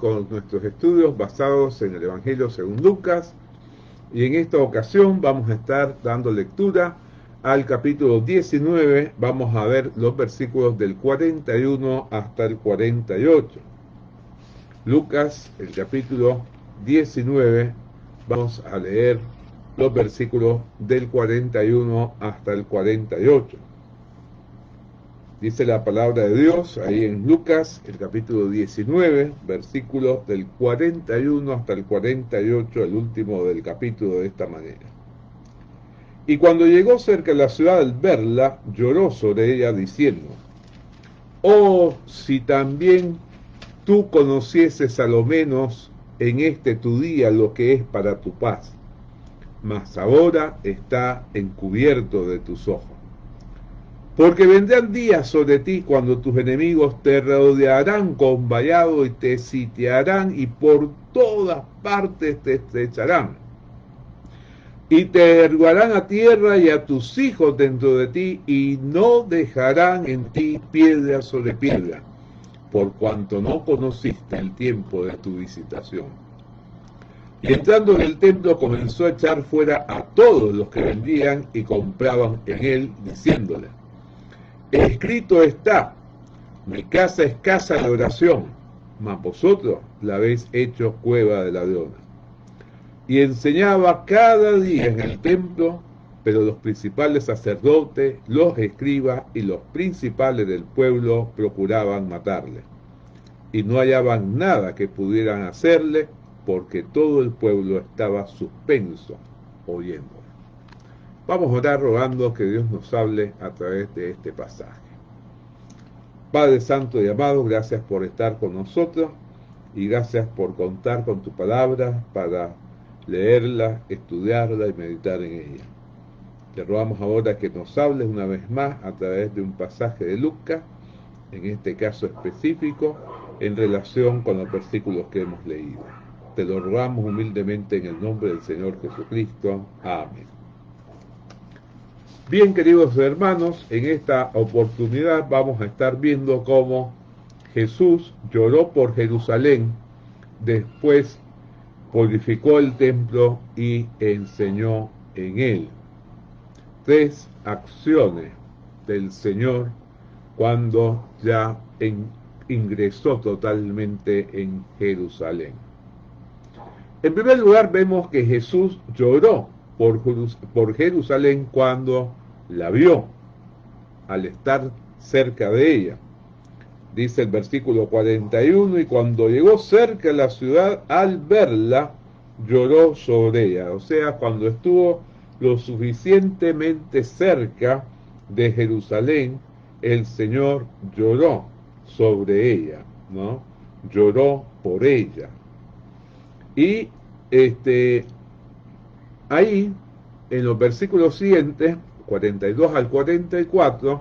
con nuestros estudios basados en el Evangelio según Lucas, y en esta ocasión vamos a estar dando lectura al capítulo 19. Vamos a ver los versículos del 41 hasta el 48. Lucas, el capítulo 19, vamos a leer los versículos del 41 hasta el 48. Dice la palabra de Dios ahí en Lucas, el capítulo 19, versículos del 41 hasta el 48, el último del capítulo, de esta manera. Y cuando llegó cerca de la ciudad, al verla, lloró sobre ella, diciendo: Oh, si también tú conocieses a lo menos en este tu día lo que es para tu paz, mas ahora está encubierto de tus ojos. Porque vendrán días sobre ti cuando tus enemigos te rodearán con vallado y te sitiarán y por todas partes te estrecharán. Y te derribarán a tierra y a tus hijos dentro de ti, y no dejarán en ti piedra sobre piedra, por cuanto no conociste el tiempo de tu visitación. Y entrando en el templo comenzó a echar fuera a todos los que vendían y compraban en él, diciéndole: Escrito está, mi casa es casa de oración, mas vosotros la habéis hecho cueva de ladrones. Y enseñaba cada día en el templo, pero los principales sacerdotes, los escribas y los principales del pueblo procuraban matarle. Y no hallaban nada que pudieran hacerle, porque todo el pueblo estaba suspenso oyéndole. Vamos a orar rogando que Dios nos hable a través de este pasaje. Padre Santo y amado, gracias por estar con nosotros y gracias por contar con tu palabra para leerla, estudiarla y meditar en ella. Te rogamos ahora que nos hables una vez más a través de un pasaje de Lucas, en este caso específico, en relación con los versículos que hemos leído. Te lo rogamos humildemente en el nombre del Señor Jesucristo. Amén. Bien, queridos hermanos, en esta oportunidad vamos a estar viendo cómo Jesús lloró por Jerusalén, después purificó el templo y enseñó en él. Tres acciones del Señor cuando ya ingresó totalmente en Jerusalén. En primer lugar, vemos que Jesús lloró por Jerusalén cuando la vio, al estar cerca de ella. Dice el versículo 41, y cuando llegó cerca de la ciudad, al verla, lloró sobre ella. O sea, cuando estuvo lo suficientemente cerca de Jerusalén, el Señor lloró sobre ella, ¿no? Lloró por ella. Y ahí, en los versículos siguientes, 42 al 44,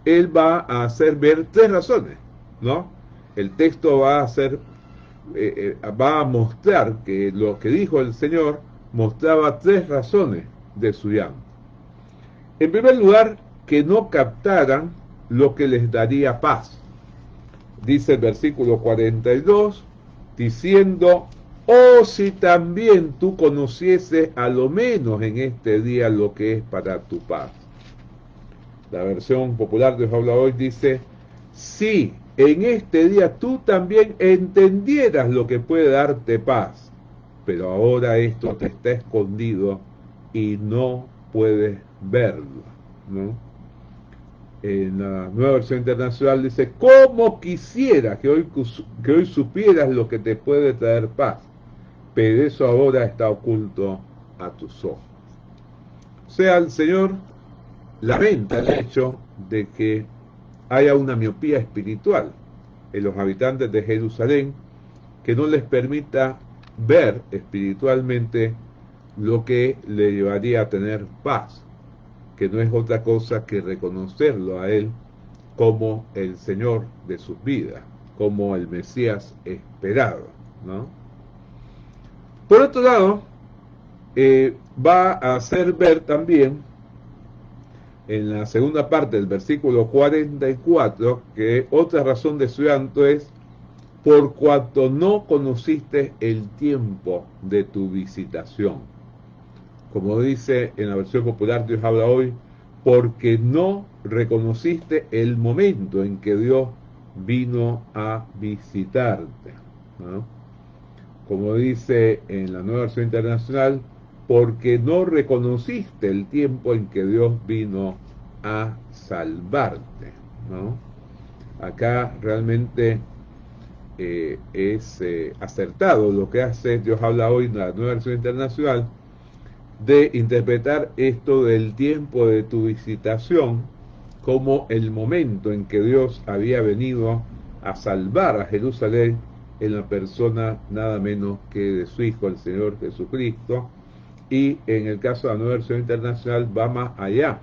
él va a hacer ver tres razones, ¿no? El texto va a mostrar que lo que dijo el Señor mostraba tres razones de su llanto. En primer lugar, que no captaran lo que les daría paz. Dice el versículo 42, diciendo: Oh, si también tú conocieses a lo menos en este día lo que es para tu paz. La versión popular de Dios habla hoy dice: si en este día tú también entendieras lo que puede darte paz, pero ahora esto te está escondido y no puedes verlo, ¿no? En la Nueva Versión Internacional dice: ¿cómo quisiera que hoy supieras lo que te puede traer paz? Pero eso ahora está oculto a tus ojos. O sea, el Señor lamenta el hecho de que haya una miopía espiritual en los habitantes de Jerusalén que no les permita ver espiritualmente lo que le llevaría a tener paz, que no es otra cosa que reconocerlo a Él como el Señor de sus vidas, como el Mesías esperado, ¿no? Por otro lado, va a hacer ver también en la segunda parte del versículo 44 que otra razón de su llanto es por cuanto no conociste el tiempo de tu visitación. Como dice en la versión popular, Dios habla hoy, porque no reconociste el momento en que Dios vino a visitarte, ¿no? Como dice en la nueva versión internacional, porque no reconociste el tiempo en que Dios vino a salvarte, ¿no? Acá realmente es acertado lo que hace Dios habla hoy en la nueva versión internacional, de interpretar esto del tiempo de tu visitación como el momento en que Dios había venido a salvar a Jerusalén en la persona nada menos que de su Hijo, el Señor Jesucristo. Y en el caso de la nueva versión internacional va más allá,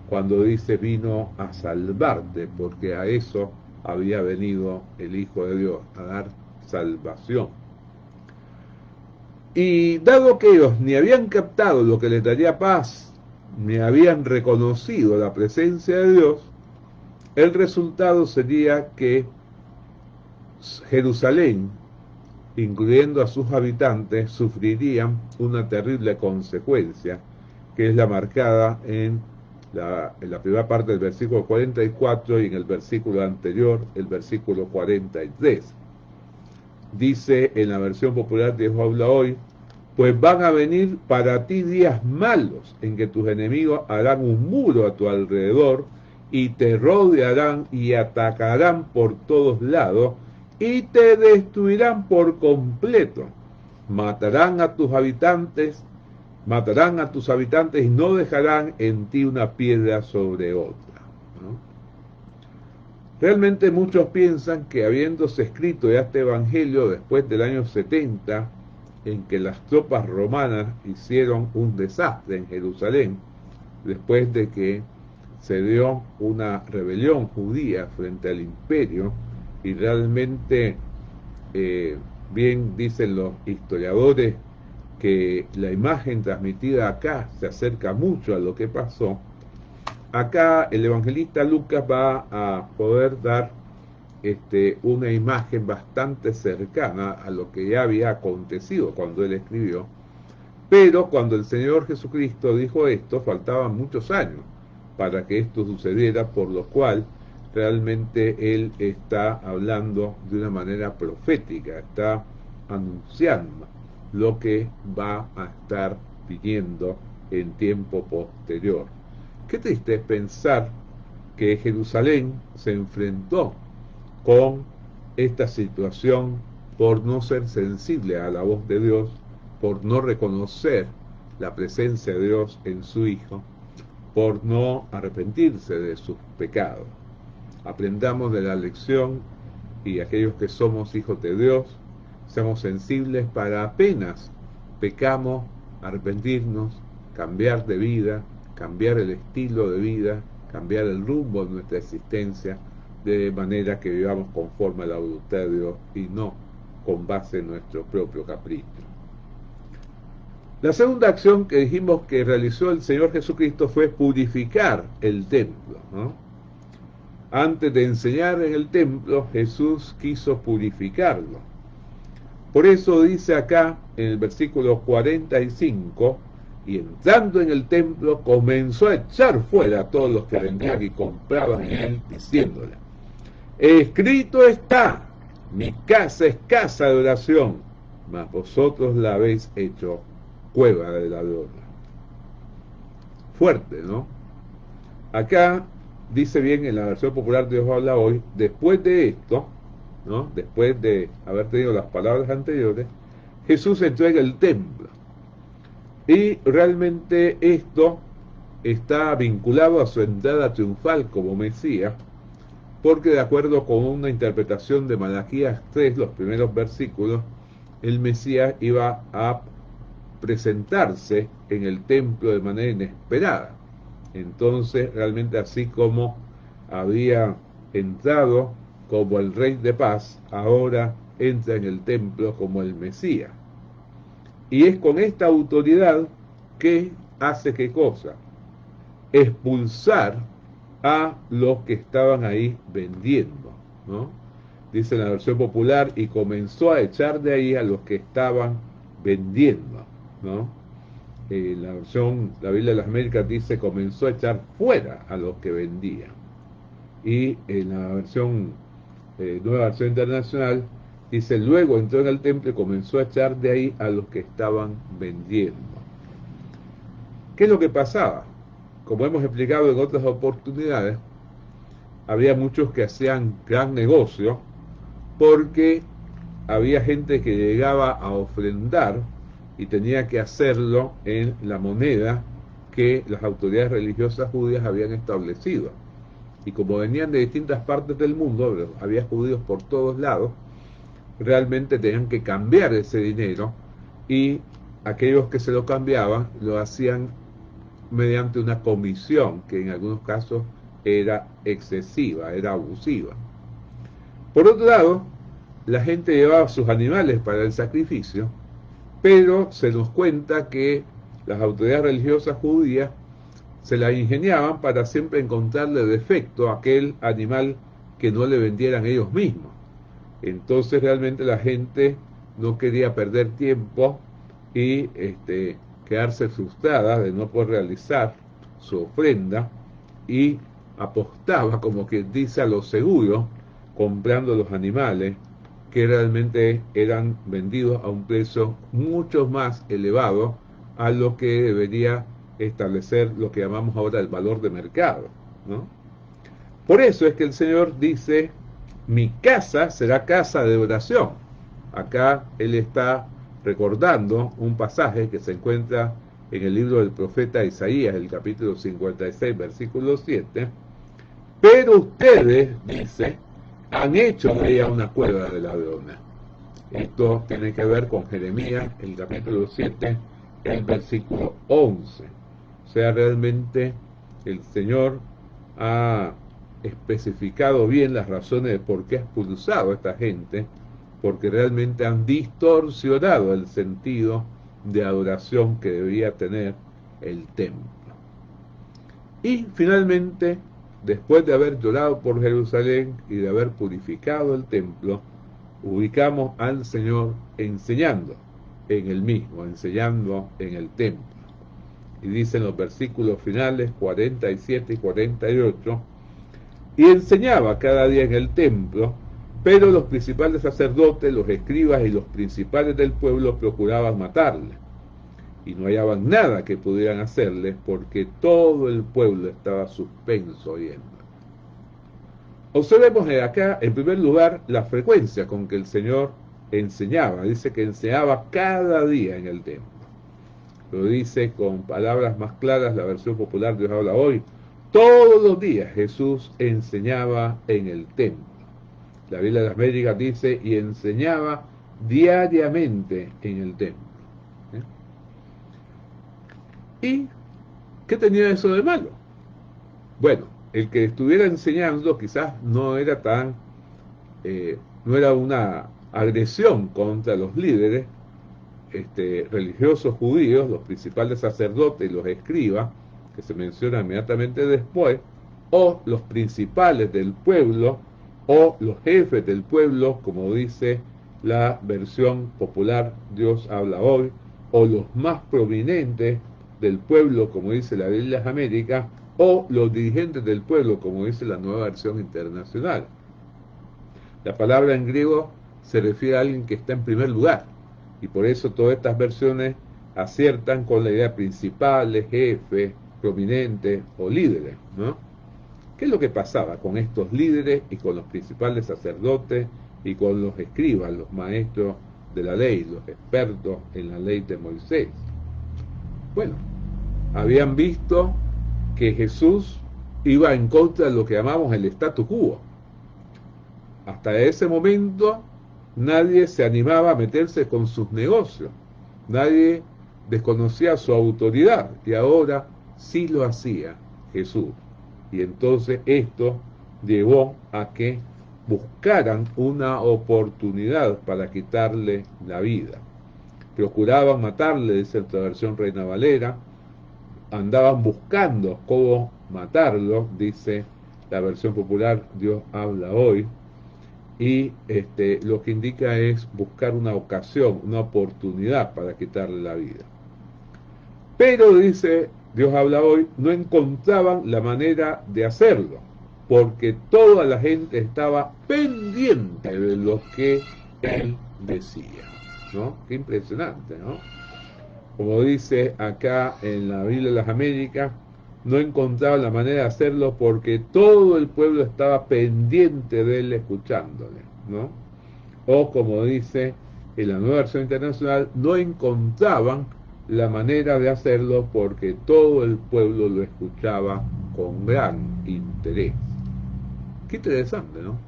cuando dice vino a salvarte, porque a eso había venido el Hijo de Dios, a dar salvación. Y dado que ellos ni habían captado lo que les daría paz, ni habían reconocido la presencia de Dios, el resultado sería que Jerusalén, incluyendo a sus habitantes, sufrirían una terrible consecuencia, que es la marcada en la primera parte del versículo 44 y en el versículo anterior, el versículo 43. Dice en la versión popular de Dios habla hoy, pues van a venir para ti días malos en que tus enemigos harán un muro a tu alrededor y te rodearán y atacarán por todos lados y te destruirán por completo. Matarán a tus habitantes y no dejarán en ti una piedra sobre otra, ¿no? Realmente muchos piensan que habiéndose escrito ya este evangelio después del año 70, en que las tropas romanas hicieron un desastre en Jerusalén, después de que se dio una rebelión judía frente al imperio, y realmente bien dicen los historiadores que la imagen transmitida acá se acerca mucho a lo que pasó. Acá el evangelista Lucas va a poder dar una imagen bastante cercana a lo que ya había acontecido cuando él escribió, pero cuando el Señor Jesucristo dijo esto, faltaban muchos años para que esto sucediera, por lo cual realmente él está hablando de una manera profética, está anunciando lo que va a estar viniendo en tiempo posterior. Qué triste es pensar que Jerusalén se enfrentó con esta situación por no ser sensible a la voz de Dios, por no reconocer la presencia de Dios en su Hijo, por no arrepentirse de sus pecados. Aprendamos de la lección y aquellos que somos hijos de Dios, seamos sensibles para apenas pecamos, arrepentirnos, cambiar de vida, cambiar el estilo de vida, cambiar el rumbo de nuestra existencia, de manera que vivamos conforme a la voluntad de Dios y no con base en nuestro propio capricho. La segunda acción que dijimos que realizó el Señor Jesucristo fue purificar el templo, ¿no? Antes de enseñar en el templo, Jesús quiso purificarlo. Por eso dice acá en el versículo 45, y entrando en el templo comenzó a echar fuera a todos los que vendían y compraban en él, diciéndole: escrito está, mi casa es casa de oración, mas vosotros la habéis hecho cueva de ladrones. Fuerte, ¿no? Acá dice bien en la versión popular de Dios habla hoy, después de esto, ¿no? Después de haber tenido las palabras anteriores, Jesús entró en el templo. Y realmente esto está vinculado a su entrada triunfal como Mesías, porque de acuerdo con una interpretación de Malaquías 3, los primeros versículos, el Mesías iba a presentarse en el templo de manera inesperada. Entonces, realmente así como había entrado como el Rey de Paz, ahora entra en el templo como el Mesías. Y es con esta autoridad que hace ¿qué cosa? Expulsar a los que estaban ahí vendiendo, ¿no? dice en la versión popular, y comenzó a echar de ahí a los que estaban vendiendo, ¿no? La versión, la Biblia de las Américas dice, comenzó a echar fuera a los que vendían. Y en la versión, nueva versión internacional, dice, luego entró en el templo y comenzó a echar de ahí a los que estaban vendiendo. ¿Qué es lo que pasaba? Como hemos explicado en otras oportunidades, había muchos que hacían gran negocio porque había gente que llegaba a ofrendar y tenía que hacerlo en la moneda que las autoridades religiosas judías habían establecido. Y como venían de distintas partes del mundo, había judíos por todos lados, realmente tenían que cambiar ese dinero y aquellos que se lo cambiaban lo hacían mediante una comisión que en algunos casos era excesiva, era abusiva. Por otro lado, la gente llevaba sus animales para el sacrificio, pero se nos cuenta que las autoridades religiosas judías se la ingeniaban para siempre encontrarle defecto a aquel animal que no le vendieran ellos mismos. Entonces realmente la gente no quería perder tiempo y quedarse frustrada de no poder realizar su ofrenda y apostaba, como quien dice, a lo seguro, comprando los animales que realmente eran vendidos a un precio mucho más elevado a lo que debería establecer lo que llamamos ahora el valor de mercado, ¿no? Por eso es que el Señor dice, mi casa será casa de oración. Acá Él está recordando un pasaje que se encuentra en el libro del profeta Isaías, el capítulo 56, versículo 7. Pero ustedes, dice, han hecho de ella una cueva de ladrones. Esto tiene que ver con Jeremías, el capítulo 7, el versículo 11. O sea, realmente el Señor ha especificado bien las razones de por qué ha expulsado a esta gente, porque realmente han distorsionado el sentido de adoración que debía tener el templo. Y finalmente, después de haber llorado por Jerusalén y de haber purificado el templo, ubicamos al Señor enseñando en el mismo, enseñando en el templo. Y dicen los versículos finales 47 y 48, y enseñaba cada día en el templo, pero los principales sacerdotes, los escribas y los principales del pueblo procuraban matarle, y no hallaban nada que pudieran hacerle, porque todo el pueblo estaba suspenso oyendo. Observemos acá, en primer lugar, la frecuencia con que el Señor enseñaba. Dice que enseñaba cada día en el templo. Lo dice con palabras más claras la versión popular Dios habla hoy. Todos los días Jesús enseñaba en el templo. La Biblia de las Américas dice, y enseñaba diariamente en el templo. ¿Y qué tenía eso de malo? Bueno, el que estuviera enseñando quizás no era tan, no era una agresión contra los líderes religiosos judíos, los principales sacerdotes y los escribas, que se mencionan inmediatamente después, o los principales del pueblo, o los jefes del pueblo, como dice la versión popular Dios habla hoy, o los más prominentes del pueblo, como dice la Biblia de las Américas, o los dirigentes del pueblo, como dice la nueva versión internacional. La palabra en griego se refiere a alguien que está en primer lugar, y por eso todas estas versiones aciertan con la idea principales, jefes, prominentes o líderes, ¿no? ¿Qué es lo que pasaba con estos líderes y con los principales sacerdotes y con los escribas, los maestros de la ley, los expertos en la ley de Moisés? Bueno, habían visto que Jesús iba en contra de lo que llamamos el statu quo. Hasta ese momento nadie se animaba a meterse con sus negocios, nadie desconocía su autoridad, y ahora sí lo hacía Jesús. Y entonces esto llevó a que buscaran una oportunidad para quitarle la vida. Procuraban matarle, dice otra versión Reina Valera, andaban buscando cómo matarlo, dice la versión popular Dios habla hoy, y lo que indica es buscar una ocasión, una oportunidad para quitarle la vida. Pero dice, Dios habla hoy, no encontraban la manera de hacerlo, porque toda la gente estaba pendiente de lo que él decía, ¿no? Qué impresionante, ¿no? Como dice acá en la Biblia de las Américas, no encontraban la manera de hacerlo porque todo el pueblo estaba pendiente de él escuchándole, ¿no? O como dice en la nueva versión internacional, no encontraban la manera de hacerlo porque todo el pueblo lo escuchaba con gran interés. Qué interesante, ¿no?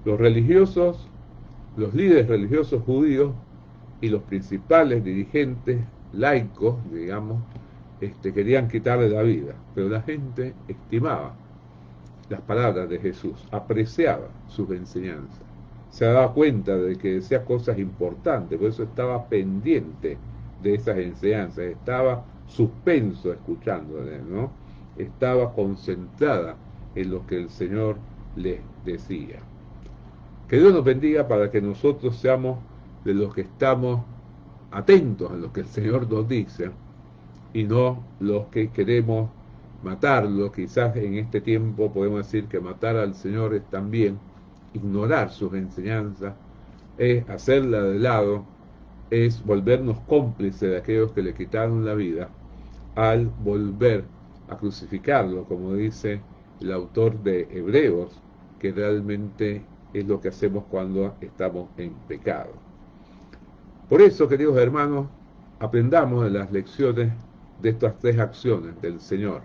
Los religiosos, los líderes religiosos judíos y los principales dirigentes laicos, digamos, querían quitarle la vida, pero la gente estimaba las palabras de Jesús, apreciaba sus enseñanzas, se daba cuenta de que decía cosas importantes, por eso estaba pendiente de esas enseñanzas, estaba suspenso escuchándole, ¿no? Estaba concentrada en lo que el Señor les decía. Que Dios nos bendiga para que nosotros seamos de los que estamos atentos a lo que el Señor nos dice y no los que queremos matarlo. Quizás en este tiempo podemos decir que matar al Señor es también ignorar sus enseñanzas, es hacerla de lado, es volvernos cómplices de aquellos que le quitaron la vida al volver a crucificarlo, como dice el autor de Hebreos, que realmente es lo que hacemos cuando estamos en pecado. Por eso, queridos hermanos, aprendamos de las lecciones de estas tres acciones del Señor.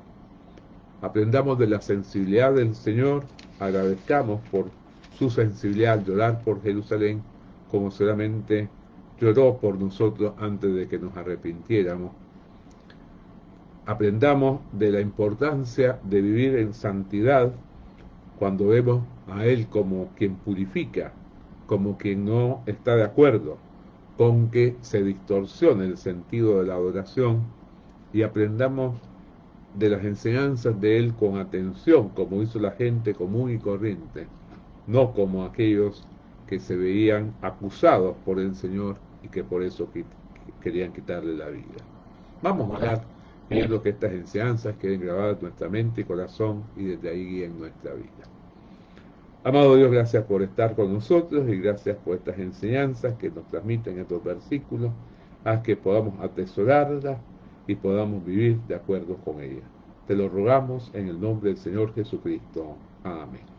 Aprendamos de la sensibilidad del Señor, agradezcamos por su sensibilidad al llorar por Jerusalén, como solamente lloró por nosotros antes de que nos arrepintiéramos. Aprendamos de la importancia de vivir en santidad cuando vemos a Él como quien purifica, como quien no está de acuerdo con que se distorsione el sentido de la adoración, y aprendamos de las enseñanzas de Él con atención, como hizo la gente común y corriente, no como aquellos que se veían acusados por el Señor y que por eso querían quitarle la vida. Vamos a orar pidiendo que estas enseñanzas queden grabadas en nuestra mente y corazón y desde ahí guíen nuestra vida. Amado Dios, gracias por estar con nosotros y gracias por estas enseñanzas que nos transmiten estos versículos. Haz que podamos atesorarlas y podamos vivir de acuerdo con ellas. Te lo rogamos en el nombre del Señor Jesucristo. Amén.